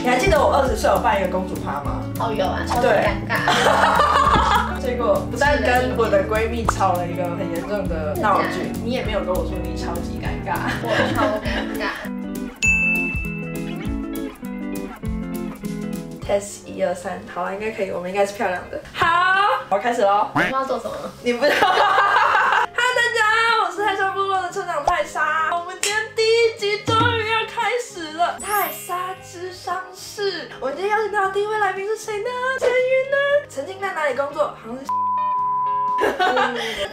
你还记得我20岁有办一个公主趴吗？哦，有啊，超级尴尬。结果不但跟我的闺蜜吵了一个很严重的闹剧，你也没有跟我说你超级尴尬。我超尴尬。Test 1、2、3，好了，应该可以，我们应该是漂亮的。好，我开始喽。你知道做什么？你不知道？哈，大家好，我是泰山部落的村长泰莎。我们今天第1集终于要开始了，泰莎智商室。我们今天邀请到的第1位来宾是谁呢？陈云呢？曾经在哪里工作？好像是。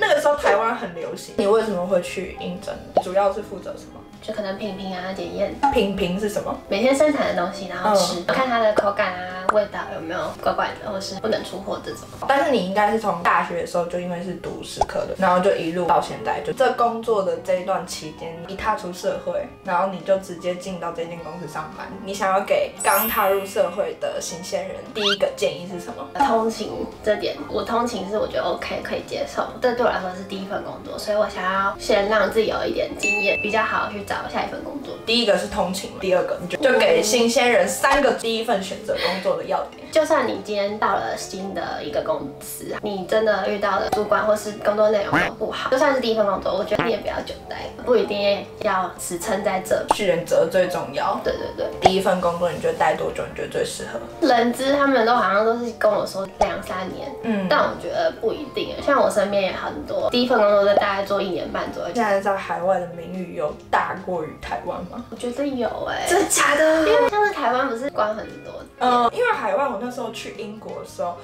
那个时候台湾很流行，你为什么会去应征？主要是负责什么？就可能品评啊、检验。品是什么？每天生产的东西，然后吃，看它的口感啊、味道有没有怪怪的，或是不能出货这种。但是你应该是从大学的时候就因为是读史科的，然后就一路到现在，就这工作的这一段期间，一踏出社会，然后你就直接进到这间公司上班。你想要给刚踏入社会的新鲜人第一个建议是什么？通勤这点，我通勤是我觉得 OK 可以接受，这对我来说是第1份工作，所以我想要先让自己有一点经验，比较好去找下一份工作。第一个是通勤，第2个你就给新鲜人3个第1份选择工作的要点。就算你今天到了新的一个公司，你真的遇到的主管或是工作内容都不好，就算是第1份工作，我觉得你也不要久待，不一定要死撑在这。选择最重要。对对对。第1份工作你觉得待多久？你觉得最适合？人资他们都好像都是跟我说2、3年，但我觉得不一定。像我身边也很多第1份工作大概做1年半左右。现在在海外的名誉有大过于台湾吗？我觉得有真的假的？因为像是台湾不是关很多，因为海外我那时候去英国的时候，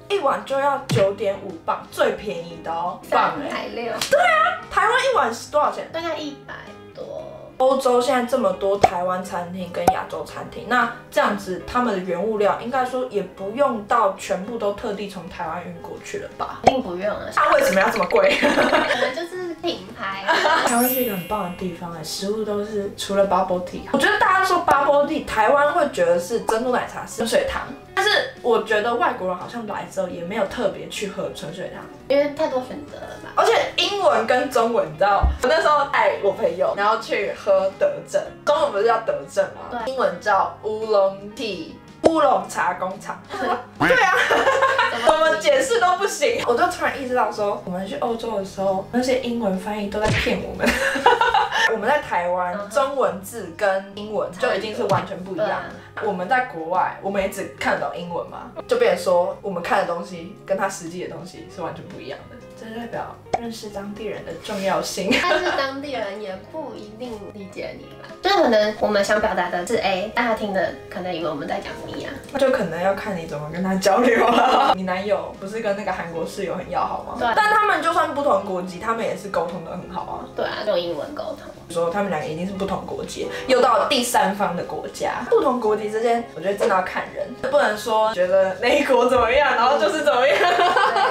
一碗就要9.5磅，最便宜的哦，360。对啊，台湾一碗是多少钱？大概100多。欧洲现在这么多台湾餐厅跟亚洲餐厅，那这样子他们的原物料应该说也不用到全部都特地从台湾运过去了吧？一定不用了。那为什么要这么贵？可能就是品牌。台湾是一个很棒的地方哎，食物都是除了 bubble tea， 我觉得大家说 bubble tea， 台湾会觉得是珍珠奶茶、春水堂，但是我觉得外国人好像来之后也没有特别去喝春水堂，因为太多选择了吧。而且英文跟中文，你知道，我那时候带我朋友，然后去喝德政，中文不是叫德政吗？英文叫乌龙 tea。乌龙茶工厂，对啊，怎么解释都不行。我就突然意识到说，我们去欧洲的时候，那些英文翻译都在骗我们。我们在台湾，中文字跟英文就已经是完全不一样。我们在国外，我们也只看得懂英文嘛，就变成说我们看的东西跟他实际的东西是完全不一样的。这代表认识当地人的重要性。但是当地人也不一定理解你吧，就是可能我们想表达的是 A， 但他听的可能以为我们在讲 B 啊。那就可能要看你怎么跟他交流了。你男友不是跟那个韩国室友很要好吗？对。但他们就算不同国籍，他们也是沟通得很好啊。对啊，用英文沟通。说他们2个一定是不同国籍，又到了第3方的国家，不同国籍之间，我觉得真的要看人，不能说觉得那一国怎么样，然后就是怎么样。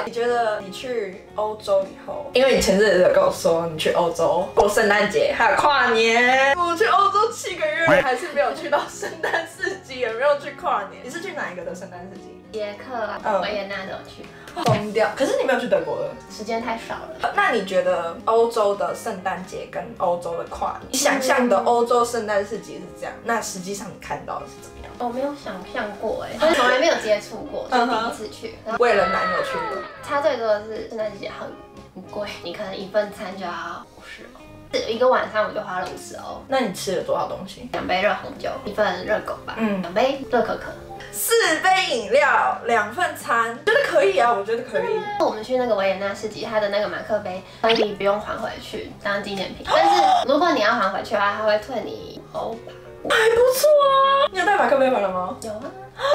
你觉得你去欧洲以后，因为你前阵子有跟我说你去欧洲过圣诞节还有跨年，我去欧洲7个月还是没有去到圣诞市集，也没有去跨年。你是去哪一个的圣诞市集？捷克、维也纳都有去。疯掉！可是你没有去德国的，时间太少了。那你觉得欧洲的圣诞节跟欧洲的跨年，你想象的欧洲圣诞市集是这样，那实际上你看到的是怎么样？我没有想象过哎，我从来没有接触过，就第1次去。为了男友去的，差最多的是圣诞节很贵，你可能1份餐就要50欧。1个晚上我就花了50欧。那你吃了多少东西？2杯热红酒，1份热狗吧，2杯热可可，4杯饮料，2份餐，觉得可以啊，我觉得可以。我们去那个维也纳市集，它的那个马克杯可以不用还回去当纪念品，但是如果你要还回去的话，它会退你欧吧。还不错啊！你有带马克杯回来吗？有啊。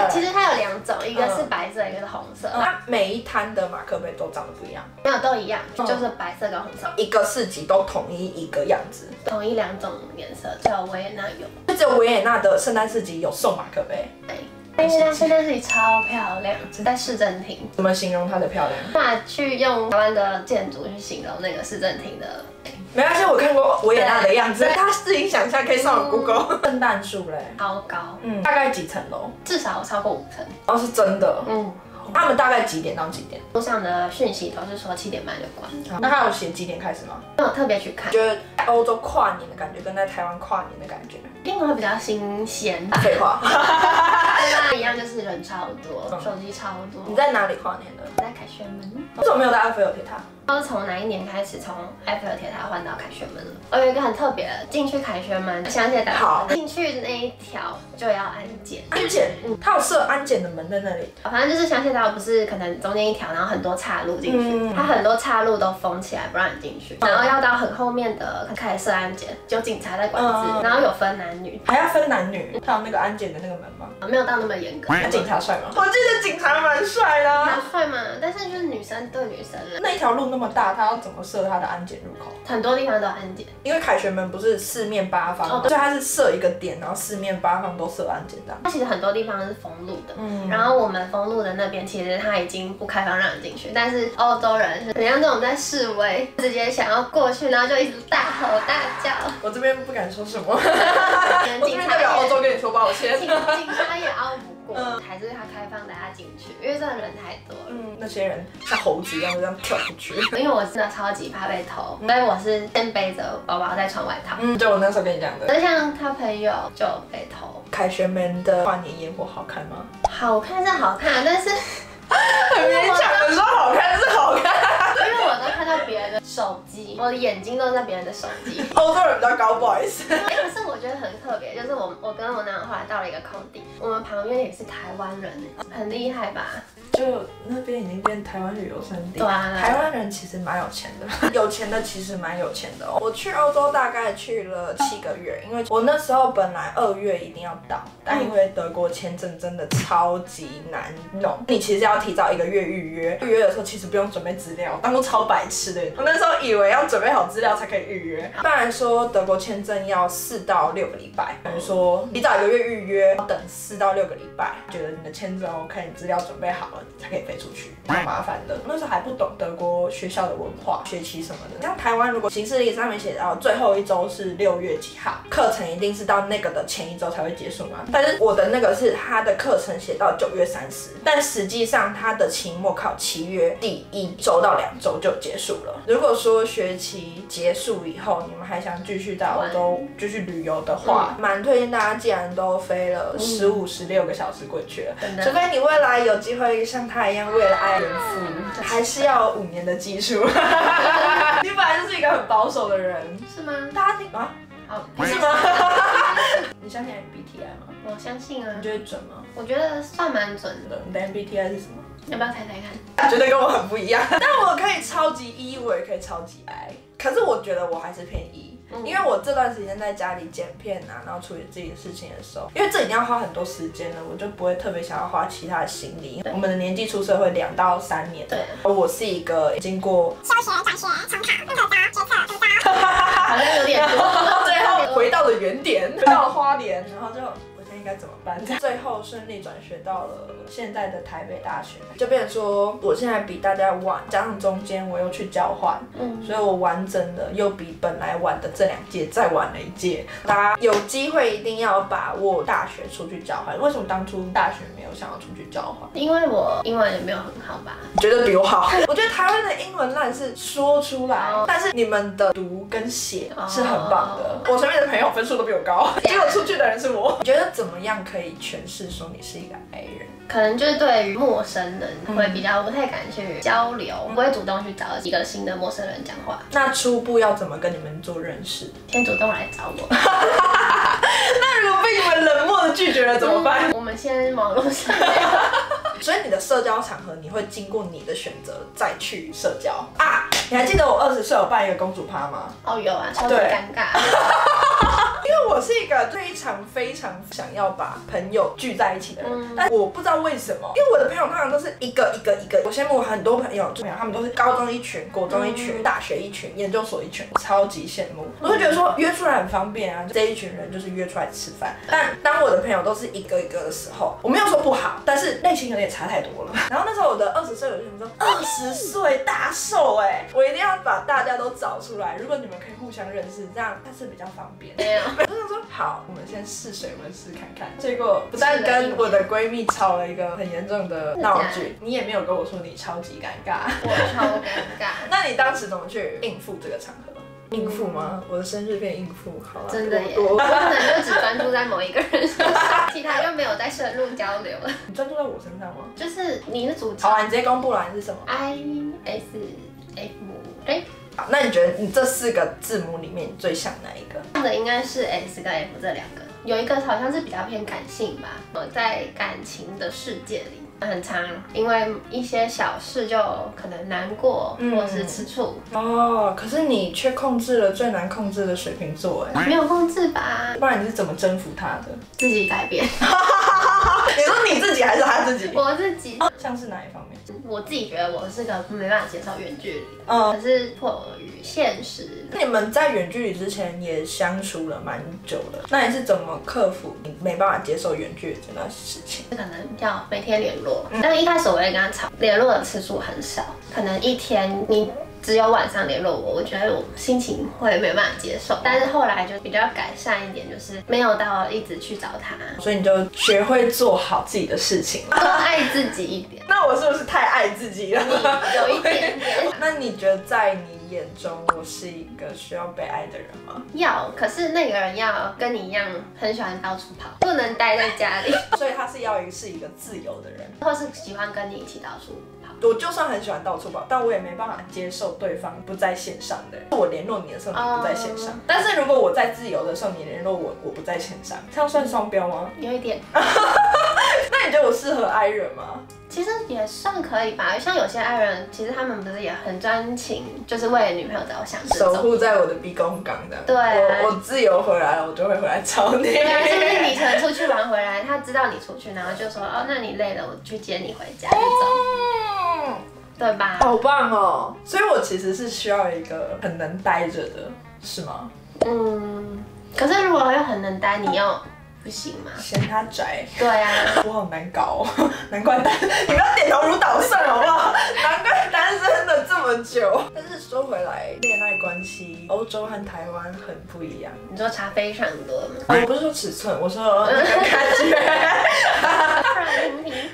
其实它有2种，一个是白色，一个是红色。它每一摊的马克杯都长得不一样？没有，都一样，就是白色跟红色。一个市集都统一一个样子，统一2种颜色，只有维也纳有。就只有维也纳的圣诞市集有送马克杯。对。维也纳圣诞市集超漂亮，在市政厅。怎么形容它的漂亮？那去用台湾的建筑去形容那个市政厅的。没关系，我看过维也纳的样子，大家自行想象，可以上网 Google。圣诞树嘞，超高，大概几层楼？至少超过5层。哦，是真的。他们大概几点到几点？路上的讯息都是说7点半就关。那他有写几点开始吗？没有特别去看。觉得在欧洲跨年的感觉跟在台湾跨年的感觉，英文会比较新鲜。废话，一样就是人超多，手机超多。你在哪里跨年的？在凯旋门。为什么没有在埃菲尔铁塔？不知道从哪一年开始，从埃菲尔铁塔换到凯旋门了。我有一个很特别的，进去凯旋门香榭大道，进去那一条就要安检。安检，它有设安检的门在那里。反正就是香榭大道不是可能中间一条，然后很多岔路进去，它很多岔路都封起来不让你进去，然后要到很后面的开始设安检，有警察在管制，然后有分男女，还要分男女。它有那个安检的那个门吗？没有到那么严格。警察帅吗？我记得警察蛮帅的。蛮帅嘛，但是就是女生对女生了。那一条路那么大，他要怎么设他的安检入口？很多地方都有安检，因为凯旋门不是四面八方，所以它是设一个点，然后四面八方都设安检的。它其实很多地方是封路的，然后我们封路的那边其实它已经不开放让人进去，但是欧洲人很像这种在示威，直接想要过去，然后就一直大吼大叫。我这边不敢说什么，我这边代表欧洲跟你说抱歉。警察也拗不过，还是他开放大家进去，因为真的人太多了。那些人像猴子一样这样跳出去。因为我真的超级怕被偷，所以我是先背着包包再穿外套。就我那时候跟你讲的。就像他朋友就被偷。凯旋门的跨年烟火好看吗？好看是好看，但是很勉强的说好看是好看。因为我都看到别人的手机，我的眼睛都在别人的手机。欧洲人比较高，不好意思。可是我觉得很特别，就是我跟我男友后来到了一个空地，我们旁边也是台湾人，很厉害吧？就那边已经变台湾旅游胜地。对啊，台湾人其实蛮有钱的，有钱的其实蛮有钱的哦。我去欧洲大概去了7个月，因为我那时候本来2月一定要到，但因为德国签证真的超级难弄，你其实要提早1个月预约。预约的时候其实不用准备资料，当初超白痴的。我那时候以为要准备好资料才可以预约，不然说德国签证要4到6个礼拜，等于说提早1个月预约，等4到6个礼拜，觉得你的签证 OK， 你资料准备好了才可以飞出去，蛮麻烦的。那时候还不懂德国学校的文化、学期什么的。像台湾如果行事历上面写到最后一周是6月几号，课程一定是到那个的前一周才会结束嘛。但是我的那个是他的课程写到9月30，但实际上他的期末考7月第1周到2周就结束了。如果说学期结束以后，你们还想继续到欧洲继续旅游的话，蛮推荐大家，既然都飞了15、16个小时过去了，除非你未来有机会像他一样为了爱人父，还是要5年的技术。你本来就是一个很保守的人，是吗？大家听啊？好，是吗？你相信 MBTI 吗？我相信啊。你觉得准吗？我觉得算蛮准的。你的 MBTI 是什么？要不要猜猜看？觉得跟我很不一样，但我可以超级 E， 我也可以超级 I， 可是我觉得我还是偏 E，因为我这段时间在家里剪片啊，然后处理自己的事情的时候，因为这已经要花很多时间了，我就不会特别想要花其他的心力。我们的年纪出社会2到3年，对，我是一个经过休学、转学、重考、入口招、决策、督导，好像有点多，最后回到了原点，回到了花莲，然后就。该怎么办？最后顺利转学到了现在的台北大学，就变成说我现在比大家晚，加上中间我又去交换，所以我完整的又比本来晚的这2届再晚了1届。大家有机会一定要把握大学出去交换。为什么当初大学没有想要出去交换？因为我英文也没有很好吧？觉得比我好。我觉得台湾的英文烂是说出来，但是你们的读跟写是很棒的。我身边的朋友分数都比我高，结果出去的人是我。你觉得怎么样可以诠释说你是一个 I 人？可能就是对于陌生人会比较不太敢去交流，不会主动去找一个新的陌生人讲话。那初步要怎么跟你们做认识？先主动来找我。那如果被你们冷漠的拒绝了怎么办？我们先网络上。所以你的社交场合，你会经过你的选择再去社交啊？你还记得我20岁有办一个公主趴吗？哦，有啊，超级尴尬。因为我是一个非常想要把朋友聚在一起的人，但我不知道为什么，因为我的朋友通常都是一个。我羡慕很多朋友，他们都是高中一群、国中一群、大学一群、研究所一群，超级羡慕。我就觉得说约出来很方便啊，这一群人就是约出来吃饭。但当我的朋友都是一个的时候，我没有说不好，但是类型有点差太多了。然后那时候我的20岁，我就想说20岁大寿我一定要把大家都找出来。如果你们可以互相认识，这样它是比较方便。没有，我就想说好，我们先试水温试看看。结果不但跟我的闺蜜吵了一个很严重的闹剧，你也没有跟我说你超级尴尬，我超尴尬。那你当时怎么去应付这个场合？应付吗？我的生日变应付，好了。真的耶，我可能就只专注在某一个人身上，其他就没有再深入交流了。你专注在我身上吗？就是你的主题。好啊，你直接公布了，你是什么 ？ISFJ。好，那你觉得你这4个字母里面你最像哪一个？用的应该是 S 跟 F 这2个，有一个好像是比较偏感性吧，在感情的世界里。很常因为一些小事就可能难过，或是吃醋。哦，可是你却控制了最难控制的水瓶座，哎，没有控制吧？不然你是怎么征服他的？自己改变。你说你自己还是他自己？我自己。像是哪一方面？我自己觉得我是个没办法接受远距离，可是迫于现实。你们在远距离之前也相处了蛮久了，那你是怎么克服你没办法接受远距离这件事情？可能要每天联络，但是一开始我会跟他吵，联络的次数很少，可能一天你只有晚上联络我觉得我心情会没办法接受。但是后来就比较改善一点，就是没有到一直去找他，所以你就学会做好自己的事情，多爱自己一点。那我是不是太爱自己了？有一点点。那你觉得在你眼中，我是一个需要被爱的人吗？要，可是那个人要跟你一样很喜欢到处跑，不能待在家里。所以他是要是一个自由的人，或是喜欢跟你一起到处跑。我就算很喜欢到处跑，但我也没办法接受对方不在线上的。我联络你的时候你不在线上，但是如果我在自由的时候你联络我，我不在线上，这样算双标吗？有一点。那你觉得我适合爱人吗？其实也算可以吧，像有些爱人，其实他们不是也很专情，就是为了女朋友着想，守护在我的逼宫港的。对啊，我自由回来了，我就会回来找你。对啊，是不是你可能出去玩回来，他知道你出去，然后就说哦，那你累了，我去接你回家这种，对吧？好棒哦！所以我其实是需要一个很能待着的，是吗？可是如果又很能待，你又不行吗？嫌他宅。对啊，我好难搞哦，难怪你不要点头如捣蒜好不好？难怪单身了这么久。但是说回来，恋爱关系，欧洲和台湾很不一样。你说差非常多吗？我不是说尺寸，我说那个感觉。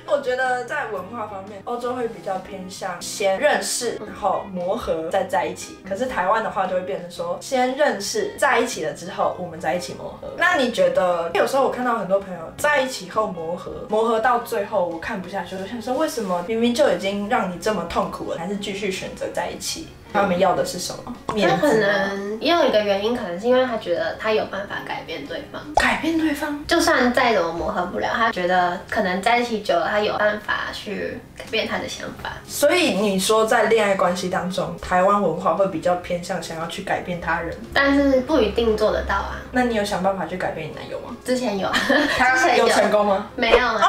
我觉得在文化方面，欧洲会比较偏向先认识，然后磨合，再在一起。可是台湾的话，就会变成说，先认识，在一起了之后，我们在一起磨合。那你觉得，有时候我看到很多朋友在一起后磨合到最后，我看不下去，我想说，为什么明明就已经让你这么痛苦了，还是继续选择在一起？他们要的是什么？他可能也有一个原因，可能是因为他觉得他有办法改变对方，改变对方，就算再怎么磨合不了，他觉得可能在一起久了，他有办法去改变他的想法。所以你说在恋爱关系当中，台湾文化会比较偏向想要去改变他人，但是不一定做得到啊。那你有想办法去改变你男友吗？之前有，他有成功吗？没有啊。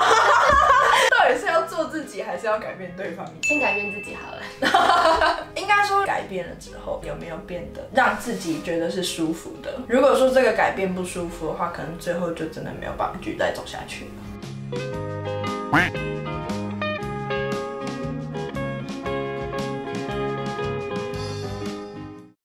到底是要做自己，还是要改变对方？先改变自己好了。应该说改变了之后，有没有变得让自己觉得是舒服的？如果说这个改变不舒服的话，可能最后就真的没有办法继续再走下去了。